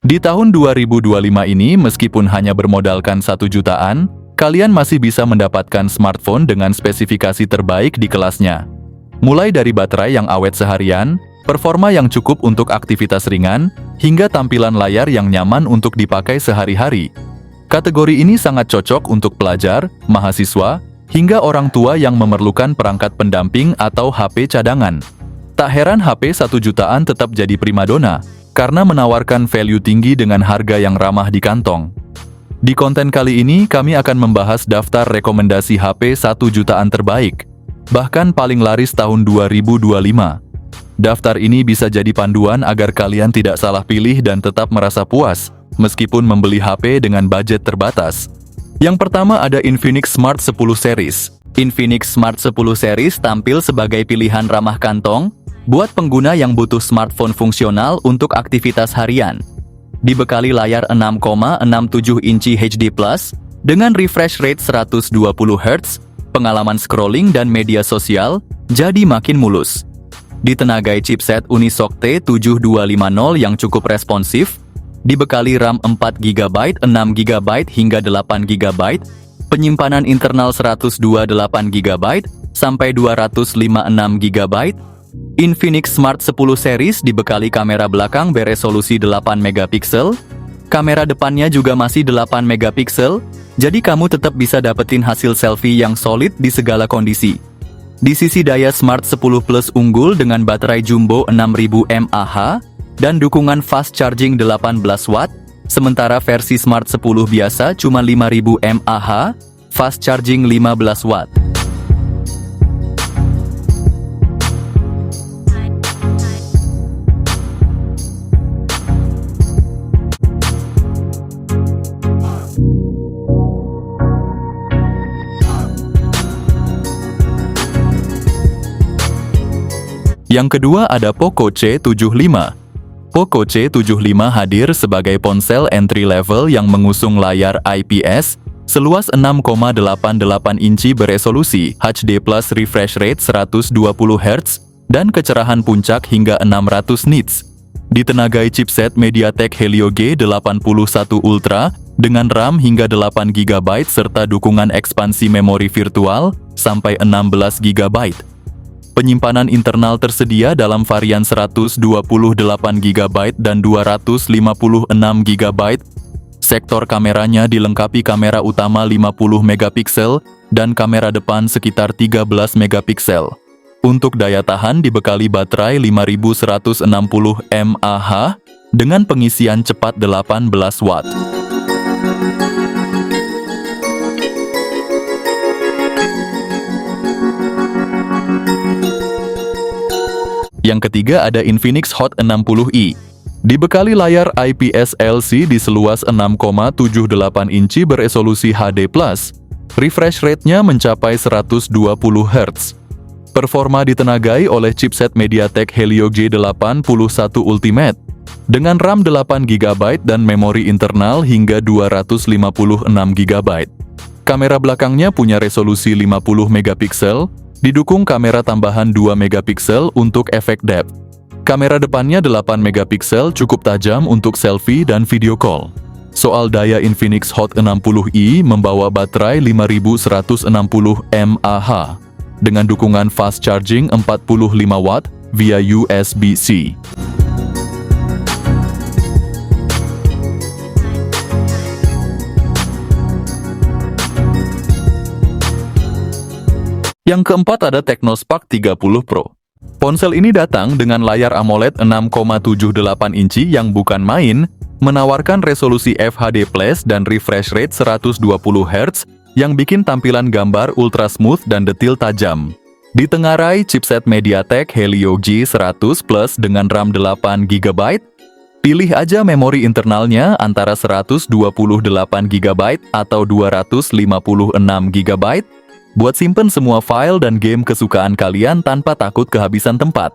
Di tahun 2025 ini, meskipun hanya bermodalkan 1 jutaan, kalian masih bisa mendapatkan smartphone dengan spesifikasi terbaik di kelasnya. Mulai dari baterai yang awet seharian, performa yang cukup untuk aktivitas ringan, hingga tampilan layar yang nyaman untuk dipakai sehari-hari. Kategori ini sangat cocok untuk pelajar, mahasiswa, hingga orang tua yang memerlukan perangkat pendamping atau HP cadangan. Tak heran HP 1 jutaan tetap jadi primadona, karena menawarkan value tinggi dengan harga yang ramah di kantong. Di konten kali ini, kami akan membahas daftar rekomendasi HP 1 jutaan terbaik, bahkan paling laris tahun 2025. Daftar ini bisa jadi panduan agar kalian tidak salah pilih dan tetap merasa puas, meskipun membeli HP dengan budget terbatas. Yang pertama ada Infinix Smart 10 Series. Infinix Smart 10 Series tampil sebagai pilihan ramah kantong buat pengguna yang butuh smartphone fungsional untuk aktivitas harian. Dibekali layar 6,67 inci HD+, dengan refresh rate 120 Hz, pengalaman scrolling dan media sosial jadi makin mulus. Ditenagai chipset Unisoc T7250 yang cukup responsif, dibekali RAM 4GB, 6GB hingga 8GB, penyimpanan internal 128GB sampai 256GB, Infinix Smart 10 Series dibekali kamera belakang beresolusi 8MP, kamera depannya juga masih 8MP, jadi kamu tetap bisa dapetin hasil selfie yang solid di segala kondisi. Di sisi daya Smart 10 Plus unggul dengan baterai jumbo 6000 mAh dan dukungan fast charging 18 Watt, sementara versi Smart 10 biasa cuma 5000 mAh, fast charging 15 Watt. Yang kedua ada Poco C75. Poco C75 hadir sebagai ponsel entry-level yang mengusung layar IPS seluas 6,88 inci beresolusi HD+ refresh rate 120 Hz dan kecerahan puncak hingga 600 nits. Ditenagai chipset MediaTek Helio G81 Ultra dengan RAM hingga 8GB serta dukungan ekspansi memori virtual sampai 16GB. Penyimpanan internal tersedia dalam varian 128GB dan 256GB. Sektor kameranya dilengkapi kamera utama 50MP dan kamera depan sekitar 13MP. Untuk daya tahan dibekali baterai 5160 mAh dengan pengisian cepat 18 Watt. Yang ketiga ada Infinix Hot 60i. Dibekali layar IPS LC di seluas 6,78 inci beresolusi HD+, refresh rate-nya mencapai 120 Hz. Performa ditenagai oleh chipset MediaTek Helio G81 Ultimate dengan RAM 8GB dan memori internal hingga 256GB. Kamera belakangnya punya resolusi 50MP, didukung kamera tambahan 2MP untuk efek depth. Kamera depannya 8MP cukup tajam untuk selfie dan video call. Soal daya Infinix Hot 60i membawa baterai 5160 mAh dengan dukungan fast charging 45 Watt via USB-C. Yang keempat ada Technospark 30 Pro. Ponsel ini datang dengan layar AMOLED 6,78 inci yang bukan main, menawarkan resolusi FHD+ dan refresh rate 120 Hz yang bikin tampilan gambar ultra smooth dan detil tajam. Ditengarai chipset MediaTek Helio G100 Plus dengan RAM 8GB. Pilih aja memori internalnya antara 128GB atau 256GB. Buat simpen semua file dan game kesukaan kalian tanpa takut kehabisan tempat.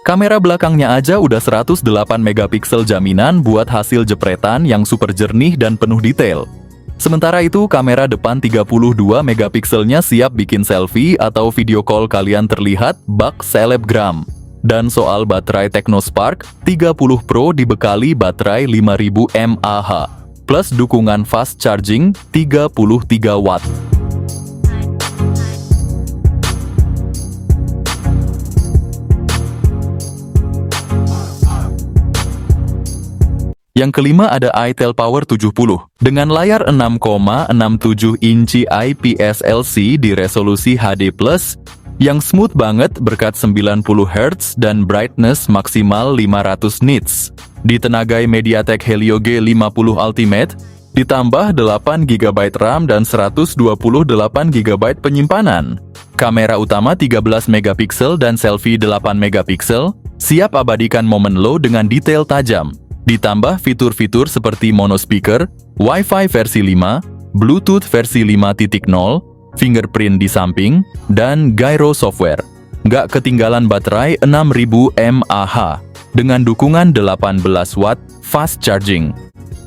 Kamera belakangnya aja udah 108MP jaminan buat hasil jepretan yang super jernih dan penuh detail. Sementara itu, kamera depan 32MP-nya siap bikin selfie atau video call kalian terlihat bak selebgram. Dan soal baterai Technospark, 30 Pro dibekali baterai 5000 mAh, plus dukungan fast charging 33 watt. Yang kelima ada itel Power 70. Dengan layar 6,67 inci IPS LC di resolusi HD+, yang smooth banget berkat 90 Hz dan brightness maksimal 500 nits. Ditenagai MediaTek Helio G50 Ultimate, ditambah 8GB RAM dan 128GB penyimpanan. Kamera utama 13MP dan selfie 8MP, siap abadikan momen lo dengan detail tajam. Ditambah fitur-fitur seperti mono speaker, Wi-Fi versi 5, Bluetooth versi 5.0, fingerprint di samping, dan gyro software. Nggak ketinggalan baterai 6000 mAh dengan dukungan 18 watt fast charging.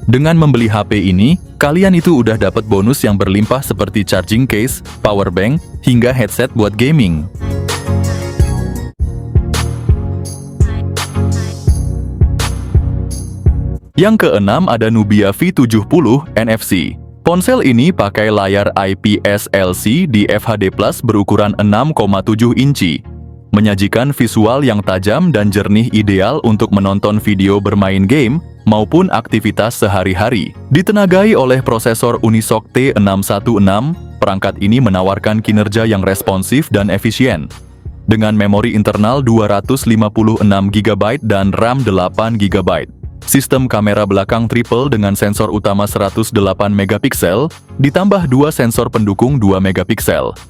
Dengan membeli HP ini, kalian itu udah dapat bonus yang berlimpah seperti charging case, power bank, hingga headset buat gaming. Yang keenam ada Nubia V70 NFC. Ponsel ini pakai layar IPS LC di FHD+ berukuran 6,7 inci. Menyajikan visual yang tajam dan jernih ideal untuk menonton video bermain game maupun aktivitas sehari-hari. Ditenagai oleh prosesor Unisoc T616, perangkat ini menawarkan kinerja yang responsif dan efisien. Dengan memori internal 256GB dan RAM 8GB. Sistem kamera belakang triple dengan sensor utama 108MP, ditambah dua sensor pendukung 2MP.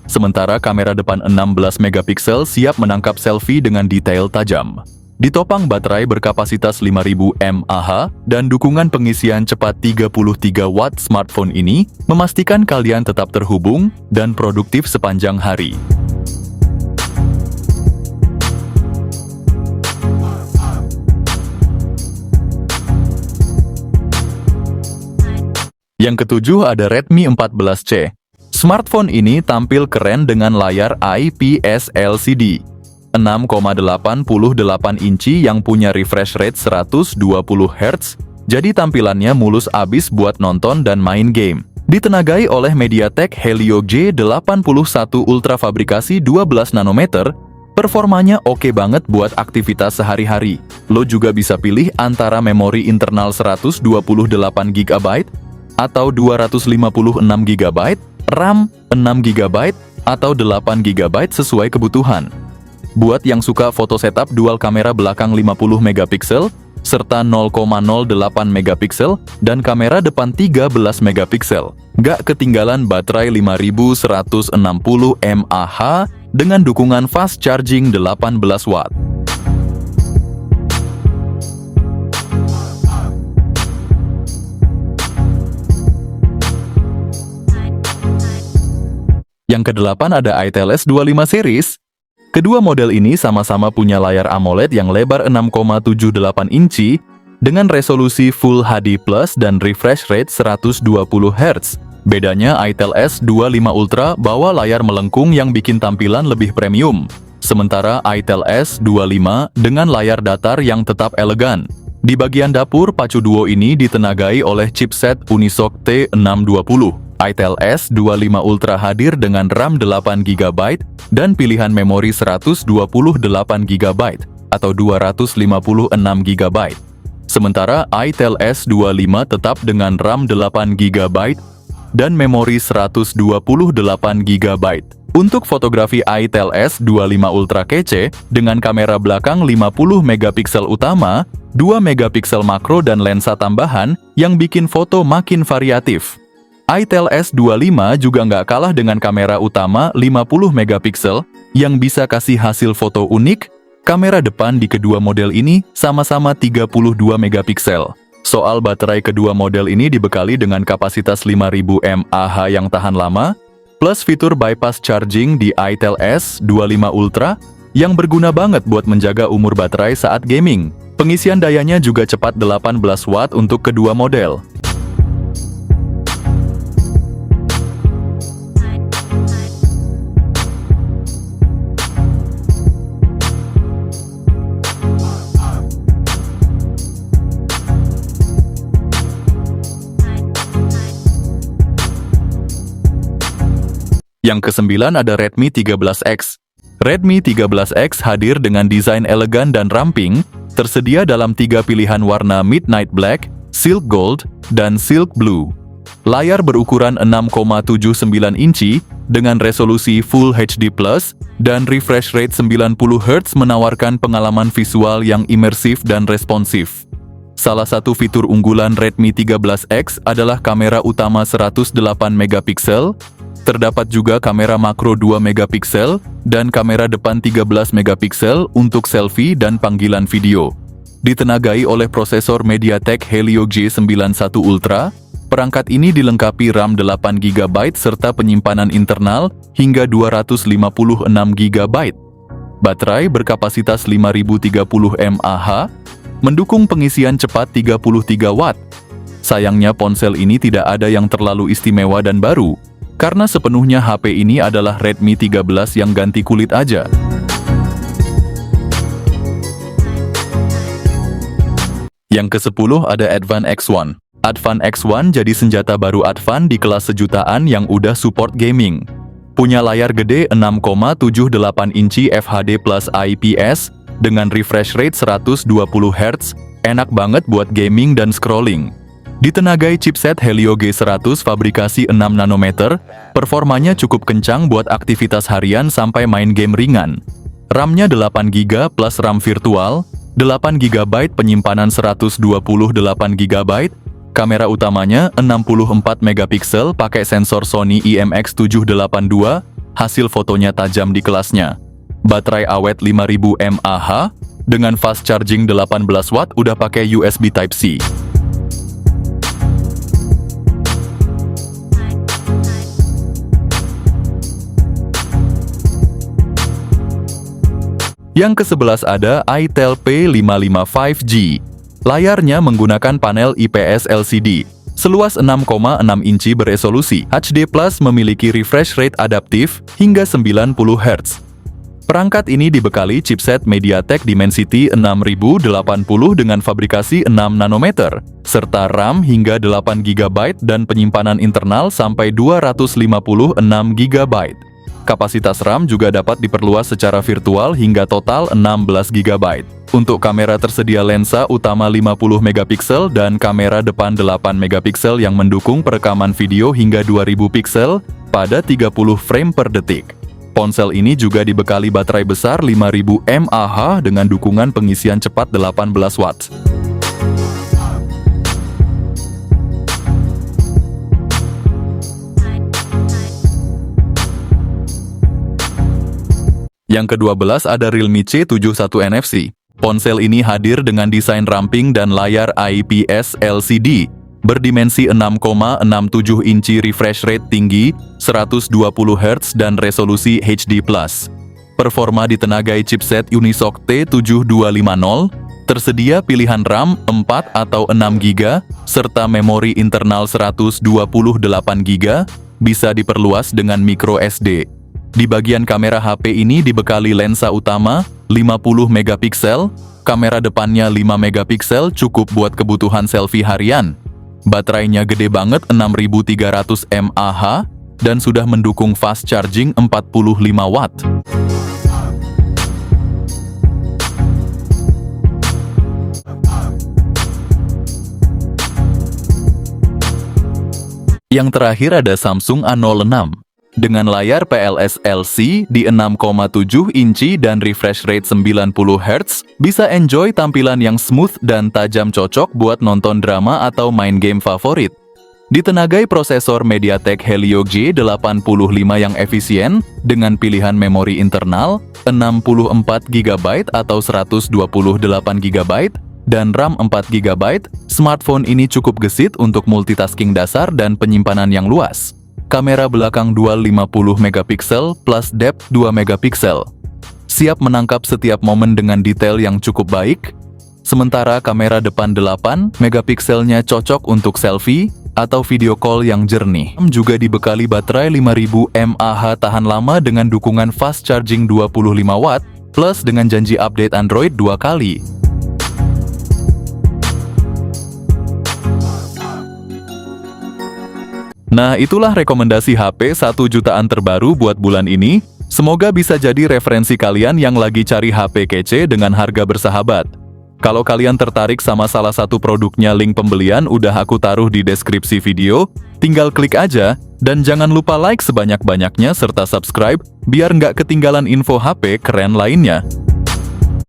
Sementara kamera depan 16MP siap menangkap selfie dengan detail tajam. Ditopang baterai berkapasitas 5000 mAh dan dukungan pengisian cepat 33 watt, smartphone ini memastikan kalian tetap terhubung dan produktif sepanjang hari. Yang ketujuh ada Redmi 14C. Smartphone ini tampil keren dengan layar IPS LCD 6,88 inci yang punya refresh rate 120 Hz, jadi tampilannya mulus abis buat nonton dan main game. Ditenagai oleh MediaTek Helio G81 Ultra fabrikasi 12 nanometer, performanya oke banget buat aktivitas sehari-hari. Lo juga bisa pilih antara memori internal 128GB atau 256GB, RAM 6GB atau 8GB sesuai kebutuhan. Buat yang suka foto setup dual kamera belakang 50MP serta 0,08MP dan kamera depan 13MP. Gak ketinggalan baterai 5160 mAh dengan dukungan fast charging 18 watt. Yang kedelapan ada itel S25 series. Kedua model ini sama-sama punya layar AMOLED yang lebar 6,78 inci dengan resolusi Full HD Plus dan refresh rate 120 Hz. Bedanya itel S25 Ultra bawa layar melengkung yang bikin tampilan lebih premium. Sementara itel S25 dengan layar datar yang tetap elegan. Di bagian dapur, pacu duo ini ditenagai oleh chipset Unisoc T620. itel S25 Ultra hadir dengan RAM 8GB dan pilihan memori 128GB atau 256GB. Sementara itel S25 tetap dengan RAM 8GB dan memori 128GB. Untuk fotografi itel S25 Ultra kece dengan kamera belakang 50MP utama, 2MP makro dan lensa tambahan yang bikin foto makin variatif. itel S25 juga nggak kalah dengan kamera utama 50MP yang bisa kasih hasil foto unik. Kamera depan di kedua model ini sama-sama 32MP. Soal baterai kedua model ini dibekali dengan kapasitas 5000 mAh yang tahan lama, plus fitur bypass charging di itel S25 Ultra yang berguna banget buat menjaga umur baterai saat gaming. Pengisian dayanya juga cepat 18 watt untuk kedua model. Yang kesembilan ada Redmi 13X. Redmi 13X hadir dengan desain elegan dan ramping, tersedia dalam 3 pilihan warna Midnight Black, Silk Gold, dan Silk Blue. Layar berukuran 6,79 inci dengan resolusi Full HD+, dan refresh rate 90 Hz menawarkan pengalaman visual yang imersif dan responsif. Salah satu fitur unggulan Redmi 13X adalah kamera utama 108 megapiksel, terdapat juga kamera makro 2 megapiksel, dan kamera depan 13 megapiksel untuk selfie dan panggilan video. Ditenagai oleh prosesor MediaTek Helio G91 Ultra, perangkat ini dilengkapi RAM 8 GB serta penyimpanan internal hingga 256 GB. Baterai berkapasitas 5030 mAh, mendukung pengisian cepat 33 Watt. Sayangnya ponsel ini tidak ada yang terlalu istimewa dan baru, karena sepenuhnya HP ini adalah Redmi 13 yang ganti kulit aja. Yang ke-10 ada Advan X1. Advan X1 jadi senjata baru Advan di kelas sejutaan yang udah support gaming. Punya layar gede 6,78 inci FHD plus IPS dengan refresh rate 120 Hz, enak banget buat gaming dan scrolling. Ditenagai chipset Helio G100 fabrikasi 6 nanometer, performanya cukup kencang buat aktivitas harian sampai main game ringan. RAM-nya 8 GB plus RAM virtual, 8 GB penyimpanan 128 GB, kamera utamanya 64 megapiksel pakai sensor Sony IMX782, hasil fotonya tajam di kelasnya. Baterai awet 5000 mAh, dengan fast charging 18 Watt udah pakai USB Type-C. Yang ke-11 ada itel P55 5G. Layarnya menggunakan panel IPS LCD, seluas 6,6 inci beresolusi HD+, memiliki refresh rate adaptif hingga 90 Hz. Perangkat ini dibekali chipset MediaTek Dimensity 6080 dengan fabrikasi 6 nanometer, serta RAM hingga 8 GB dan penyimpanan internal sampai 256 GB. Kapasitas RAM juga dapat diperluas secara virtual hingga total 16 GB. Untuk kamera tersedia lensa utama 50 megapiksel dan kamera depan 8 megapiksel yang mendukung perekaman video hingga 2000 piksel pada 30 frame per detik. Ponsel ini juga dibekali baterai besar 5000 mAh dengan dukungan pengisian cepat 18 Watt. Yang ke-12 ada Realme C71 NFC. Ponsel ini hadir dengan desain ramping dan layar IPS LCD, berdimensi 6,67 inci, refresh rate tinggi, 120 Hz dan resolusi HD+. Performa ditenagai chipset Unisoc T7250, tersedia pilihan RAM 4 atau 6 GB, serta memori internal 128 GB, bisa diperluas dengan micro SD. Di bagian kamera HP ini dibekali lensa utama 50 megapiksel, kamera depannya 5 megapiksel cukup buat kebutuhan selfie harian. Baterainya gede banget 6300 mAh dan sudah mendukung fast charging 45 Watt. Yang terakhir ada Samsung A06. Dengan layar PLS LC di 6,7 inci dan refresh rate 90 Hz, bisa enjoy tampilan yang smooth dan tajam, cocok buat nonton drama atau main game favorit. Ditenagai prosesor MediaTek Helio G85 yang efisien, dengan pilihan memori internal 64 GB atau 128 GB, dan RAM 4 GB, smartphone ini cukup gesit untuk multitasking dasar dan penyimpanan yang luas. Kamera belakang dual 50 megapiksel plus depth 2 megapiksel. Siap menangkap setiap momen dengan detail yang cukup baik. Sementara kamera depan 8 megapikselnya cocok untuk selfie atau video call yang jernih. Juga dibekali baterai 5000 mAh tahan lama dengan dukungan fast charging 25 Watt plus dengan janji update Android 2 kali. Nah, itulah rekomendasi HP 1 jutaan terbaru buat bulan ini. Semoga bisa jadi referensi kalian yang lagi cari HP kece dengan harga bersahabat. Kalau kalian tertarik sama salah satu produknya, link pembelian udah aku taruh di deskripsi video. Tinggal klik aja, dan jangan lupa like sebanyak-banyaknya serta subscribe, biar nggak ketinggalan info HP keren lainnya.